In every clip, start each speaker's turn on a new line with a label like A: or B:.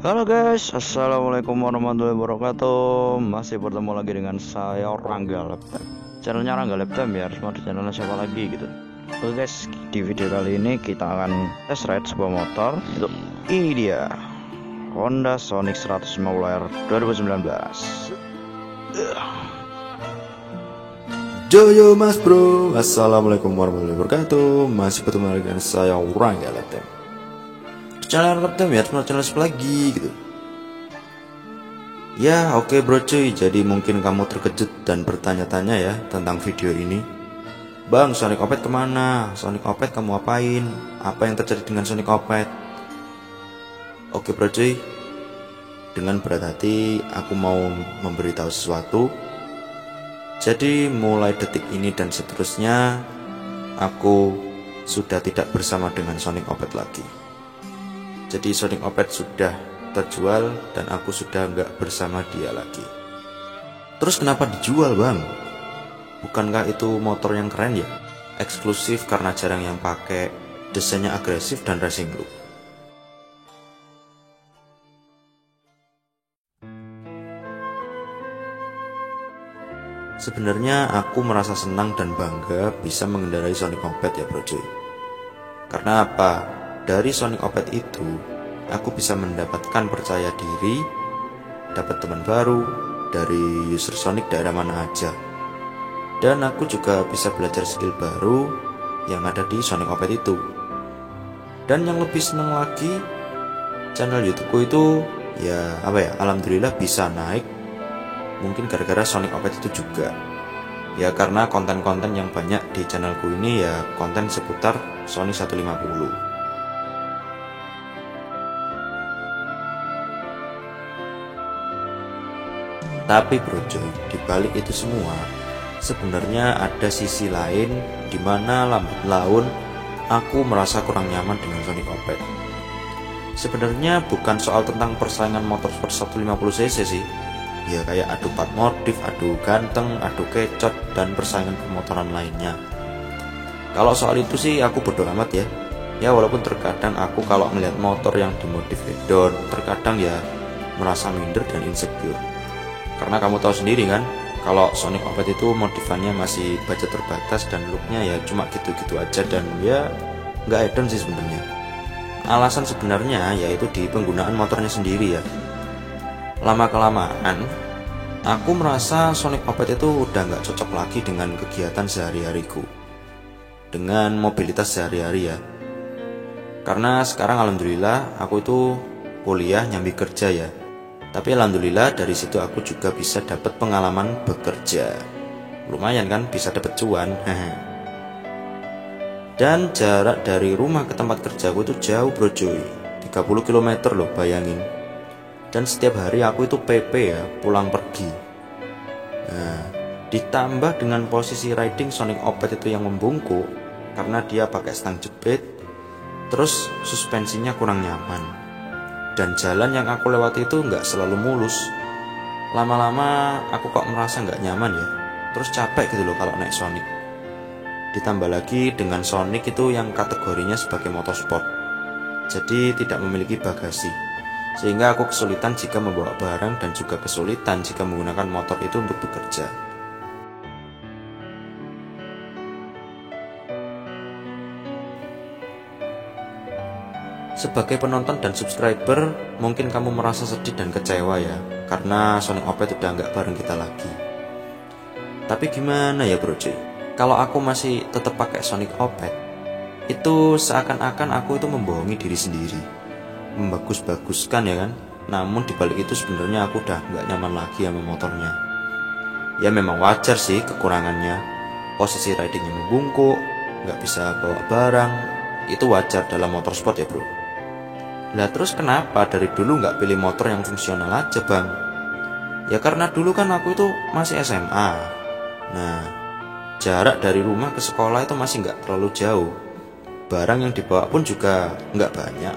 A: Halo guys, assalamualaikum warahmatullahi wabarakatuh. Masih bertemu lagi dengan saya Rangga Laptop. Channelnya Rangga Laptop ya, harus ada channelnya siapa lagi gitu. Oke guys, di video kali ini kita akan test ride sebuah motor. Ini dia Honda Sonic 150R 2019.
B: Joyo mas bro, assalamualaikum warahmatullahi wabarakatuh. Masih bertemu lagi dengan saya Rangga Laptop. Channel Laptop ya, channel lagi gitu. Ya oke bro cuy, jadi mungkin kamu terkejut dan bertanya-tanya ya tentang video ini. Bang, Sonic Oped kemana? Sonic Oped kamu apain? Apa yang terjadi dengan Sonic Oped? Oke bro cuy, dengan berat hati aku mau memberitahu sesuatu. Jadi mulai detik ini dan seterusnya aku sudah tidak bersama dengan Sonic Oped lagi. Jadi Sonic Oped sudah terjual dan aku sudah nggak bersama dia lagi. Terus kenapa dijual bang? Bukankah itu motor yang keren ya? Eksklusif karena jarang yang pakai, desainnya agresif dan racing look. Sebenarnya aku merasa senang dan bangga bisa mengendarai Sonic Oped ya bro cuy. Karena apa? Dari Sonic Oped itu aku bisa mendapatkan percaya diri, dapat teman baru dari user Sonic daerah mana aja. Dan aku juga bisa belajar skill baru yang ada di Sonic Oped itu. Dan yang lebih senang lagi, channel YouTubeku itu alhamdulillah bisa naik. Mungkin gara-gara Sonic Oped itu juga. Ya karena konten-konten yang banyak di channelku ini ya konten seputar Sonic 150. Tapi bro coy, dibalik itu semua sebenarnya ada sisi lain di mana lambat laun aku merasa kurang nyaman dengan Sonic Oped. Sebenarnya bukan soal tentang persaingan motor sport 150cc sih. Ya kayak adu pat modif, adu ganteng, adu kecot, dan persaingan pemotoran lainnya. Kalau soal itu sih aku bodo amat ya. Ya walaupun terkadang aku kalau melihat motor yang dimodif hedon, terkadang ya merasa minder dan insecure. Karena kamu tahu sendiri kan, kalau Sonic Oped itu modifannya masih budget terbatas dan looknya ya cuma gitu-gitu aja dan ya nggak hedon sih sebenarnya. Alasan sebenarnya yaitu di penggunaan motornya sendiri ya. Lama-kelamaan, aku merasa Sonic Oped itu udah nggak cocok lagi dengan kegiatan sehari-hariku, dengan mobilitas sehari-hari ya. Karena sekarang alhamdulillah aku itu kuliah nyambi kerja ya. Tapi alhamdulillah dari situ aku juga bisa dapat pengalaman bekerja. Lumayan kan, bisa dapat cuan. Dan jarak dari rumah ke tempat kerjaku itu jauh bro cuy, 30 km loh bayangin. Dan setiap hari aku itu PP ya, pulang pergi. Nah, ditambah dengan posisi riding Sonic Oped itu yang membungkuk karena dia pakai stang jepit, terus suspensinya kurang nyaman. Dan jalan yang aku lewati itu nggak selalu mulus. Lama-lama aku kok merasa nggak nyaman ya. Terus capek gitu loh kalau naik Sonic. Ditambah lagi dengan Sonic itu yang kategorinya sebagai motorsport, jadi tidak memiliki bagasi. Sehingga aku kesulitan jika membawa barang dan juga kesulitan jika menggunakan motor itu untuk bekerja. Sebagai penonton dan subscriber, mungkin kamu merasa sedih dan kecewa ya, karena Sonic Oped udah nggak bareng kita lagi. Tapi gimana ya bro cuy, kalau aku masih tetap pakai Sonic Oped, itu seakan-akan aku itu membohongi diri sendiri, membagus-baguskan ya kan. Namun dibalik itu sebenarnya aku udah nggak nyaman lagi sama motornya. Ya memang wajar sih kekurangannya, posisi ridingnya membungkuk, nggak bisa bawa barang, itu wajar dalam motorsport ya bro. Lah terus kenapa dari dulu nggak pilih motor yang fungsional aja bang? Ya karena dulu kan aku itu masih SMA. Nah, jarak dari rumah ke sekolah itu masih nggak terlalu jauh. Barang yang dibawa pun juga nggak banyak,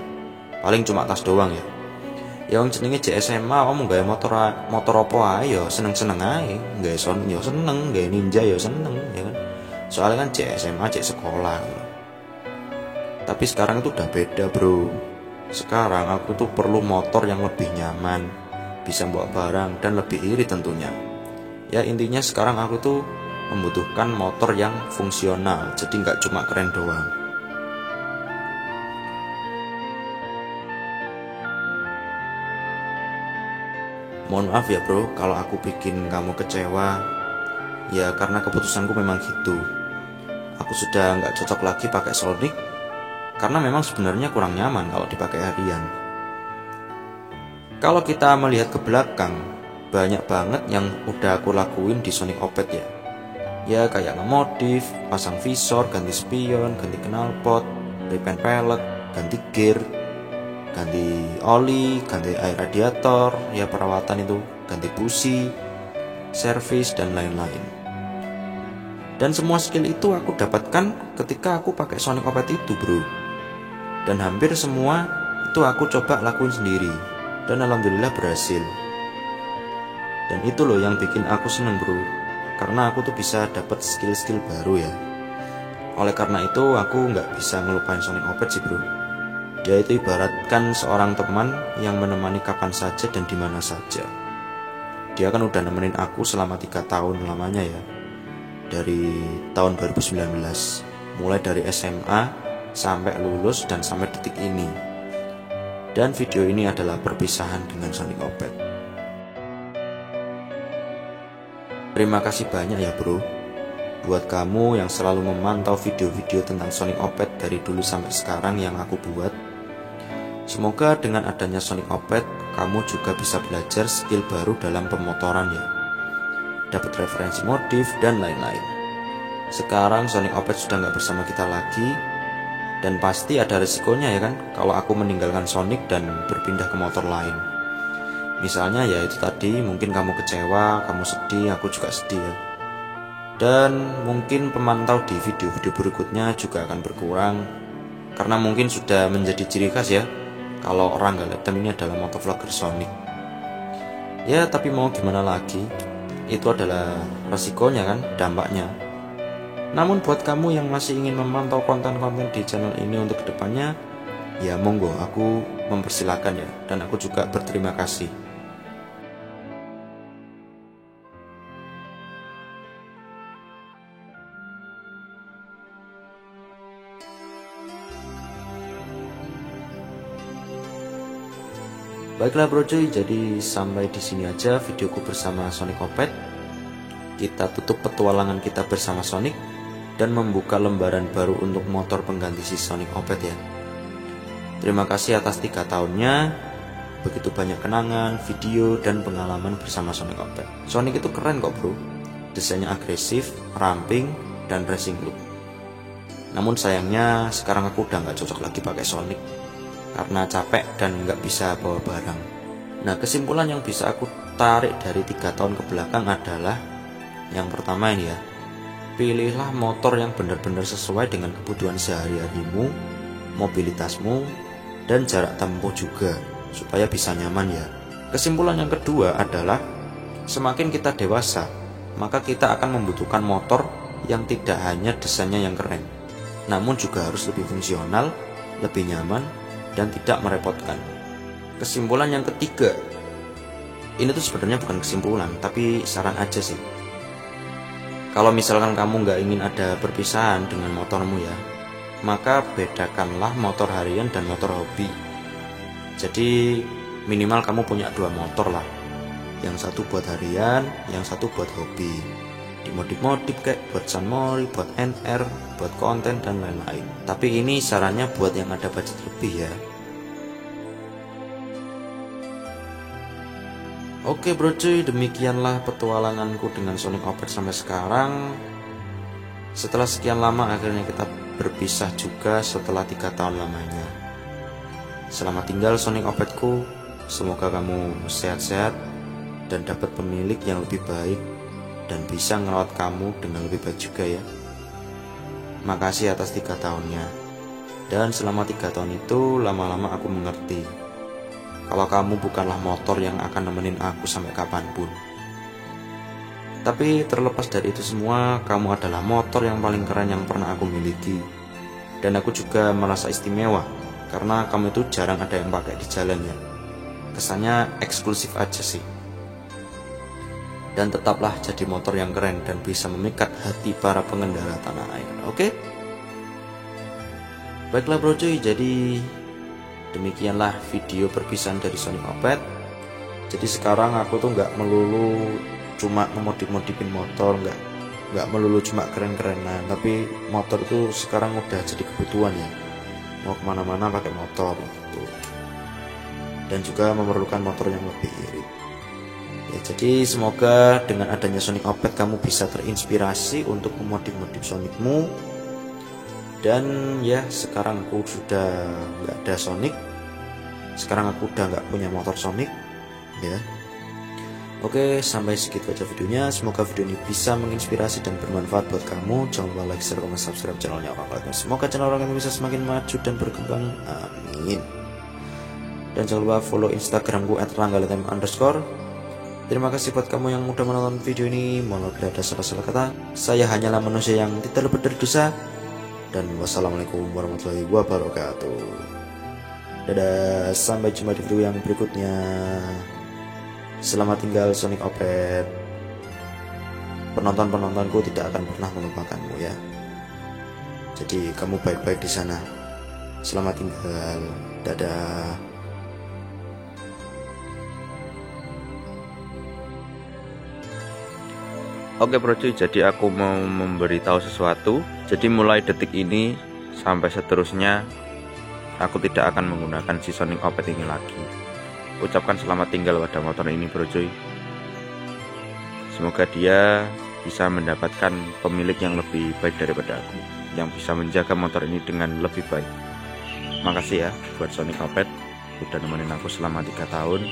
B: paling cuma tas doang ya. Yang jenenge SMA, kamu gaya motor apa ae ya seneng-seneng ae, gaya Sonic ya seneng, gaya Ninja ya seneng ya kan. Soalnya kan SMA sekolah. Tapi sekarang itu udah beda bro. Sekarang aku tuh perlu motor yang lebih nyaman, bisa bawa barang, dan lebih irit tentunya. Ya intinya sekarang aku tuh membutuhkan motor yang fungsional, jadi nggak cuma keren doang. Mohon maaf ya bro, kalau aku bikin kamu kecewa. Ya karena keputusanku memang gitu. Aku sudah nggak cocok lagi pakai Sonic, karena memang sebenarnya kurang nyaman kalau dipakai harian. Kalau kita melihat ke belakang, banyak banget yang udah aku lakuin di Sonic Oped ya. Ya kayak ngemodif, pasang visor, ganti spion, ganti knalpot, repaint pelek, ganti gear, ganti oli, ganti air radiator, ya perawatan itu, ganti busi, servis dan lain-lain. Dan semua skill itu aku dapatkan ketika aku pakai Sonic Oped itu bro. Dan hampir semua itu aku coba lakuin sendiri, dan alhamdulillah berhasil. Dan itu loh yang bikin aku seneng bro, karena aku tuh bisa dapat skill-skill baru ya. Oleh karena itu aku nggak bisa ngelupain Sonic Oped sih bro. Dia itu ibaratkan seorang teman yang menemani kapan saja dan dimana saja. Dia kan udah nemenin aku selama 3 tahun lamanya ya, dari tahun 2019, mulai dari SMA sampai lulus dan sampai detik ini. Dan video ini adalah perpisahan dengan Sonic Oped. Terima kasih banyak ya bro, buat kamu yang selalu memantau video-video tentang Sonic Oped dari dulu sampai sekarang yang aku buat. Semoga dengan adanya Sonic Oped, kamu juga bisa belajar skill baru dalam pemotoran ya, dapat referensi modif dan lain-lain. Sekarang Sonic Oped sudah nggak bersama kita lagi, dan pasti ada resikonya ya kan, kalau aku meninggalkan Sonic dan berpindah ke motor lain. Misalnya ya itu tadi, mungkin kamu kecewa, kamu sedih, aku juga sedih ya. Dan mungkin pemantau di video-video berikutnya juga akan berkurang, karena mungkin sudah menjadi ciri khas ya, kalau orang Laptop ini adalah motovlogger Sonic. Ya tapi mau gimana lagi, itu adalah resikonya kan, dampaknya. Namun buat kamu yang masih ingin memantau konten-konten di channel ini untuk kedepannya, ya monggo, aku mempersilahkan ya, dan aku juga berterima kasih. Baiklah bro cuy, jadi sampai di sini aja videoku bersama Sonic Oped. Kita tutup petualangan kita bersama Sonic dan membuka lembaran baru untuk motor pengganti si Sonic Oped ya. Terima kasih atas 3 tahunnya, begitu banyak kenangan, video, dan pengalaman bersama Sonic Oped. Sonic itu keren kok bro, desainnya agresif, ramping, dan racing look. Namun sayangnya sekarang aku udah gak cocok lagi pakai Sonic, karena capek dan nggak bisa bawa barang. Nah kesimpulan yang bisa aku tarik dari 3 tahun ke belakang adalah, yang pertama ini ya, pilihlah motor yang benar-benar sesuai dengan kebutuhan sehari-harimu, mobilitasmu, dan jarak tempuh juga, supaya bisa nyaman ya. Kesimpulan yang kedua adalah, semakin kita dewasa, maka kita akan membutuhkan motor yang tidak hanya desainnya yang keren, namun juga harus lebih fungsional, lebih nyaman, dan tidak merepotkan. Kesimpulan yang ketiga, ini tuh sebenarnya bukan kesimpulan, tapi saran aja sih. Kalau misalkan kamu nggak ingin ada perpisahan dengan motormu ya, maka bedakanlah motor harian dan motor hobi. Jadi minimal kamu punya 2 motor lah, yang satu buat harian, yang satu buat hobi. Dimodif-modif kayak buat sunmori, buat NR, buat konten dan lain-lain. Tapi ini sarannya buat yang ada budget lebih ya. Oke bro cuy, demikianlah petualanganku dengan Sonic Oped sampai sekarang. Setelah sekian lama akhirnya kita berpisah juga setelah 3 tahun lamanya. Selamat tinggal Sonic Opedku, semoga kamu sehat-sehat dan dapat pemilik yang lebih baik dan bisa ngerawat kamu dengan lebih baik juga ya. Makasih atas 3 tahunnya. Dan selama 3 tahun itu lama-lama aku mengerti kalau kamu bukanlah motor yang akan nemenin aku sampai kapanpun. Tapi terlepas dari itu semua, kamu adalah motor yang paling keren yang pernah aku miliki. Dan aku juga merasa istimewa karena kamu itu jarang ada yang pakai di jalan ya. Kesannya eksklusif aja sih. Dan tetaplah jadi motor yang keren dan bisa memikat hati para pengendara tanah air. Oke? Baiklah bro cuy, jadi demikianlah video perpisahan dari Sonic Opet. Jadi sekarang aku tuh nggak melulu cuma ngemodif-modifin motor, nggak melulu cuma keren-kerenan, tapi motor itu sekarang udah jadi kebutuhan ya. Mau kemana-mana pakai motor gitu. Dan juga memerlukan motor yang lebih irit. Ya, jadi semoga dengan adanya Sonic Opet kamu bisa terinspirasi untuk memodif-modif Sonicmu. Dan ya sekarang aku sudah nggak ada Sonic. Sekarang aku udah nggak punya motor Sonic ya. Oke, sampai segitu aja videonya. Semoga video ini bisa menginspirasi dan bermanfaat buat kamu. Jangan lupa like, share, komen, subscribe channelnya Orang Kaleb. Semoga channel Orang Kaleb bisa semakin maju dan berkembang. Amin. Dan jangan lupa follow Instagramku @ranggaletm_. Terima kasih buat kamu yang udah menonton video ini. Mohon bila ada salah-salah kata. Saya hanyalah manusia yang tidak lebih dari dosa. Dan wassalamualaikum warahmatullahi wabarakatuh. Dadah, sampai jumpa di video yang berikutnya. Selamat tinggal Sonic Opet. Penonton-penontonku tidak akan pernah melupakanmu ya. Jadi kamu baik-baik di sana. Selamat tinggal. Dadah.
A: Oke bro cuy, jadi aku mau memberitahu sesuatu. Jadi mulai detik ini sampai seterusnya aku tidak akan menggunakan si Sonic Opet ini lagi. Ucapkan selamat tinggal pada motor ini bro cuy. Semoga dia bisa mendapatkan pemilik yang lebih baik daripada aku, yang bisa menjaga motor ini dengan lebih baik. Makasih ya buat Sonic Opet udah nemenin aku selama 3 tahun.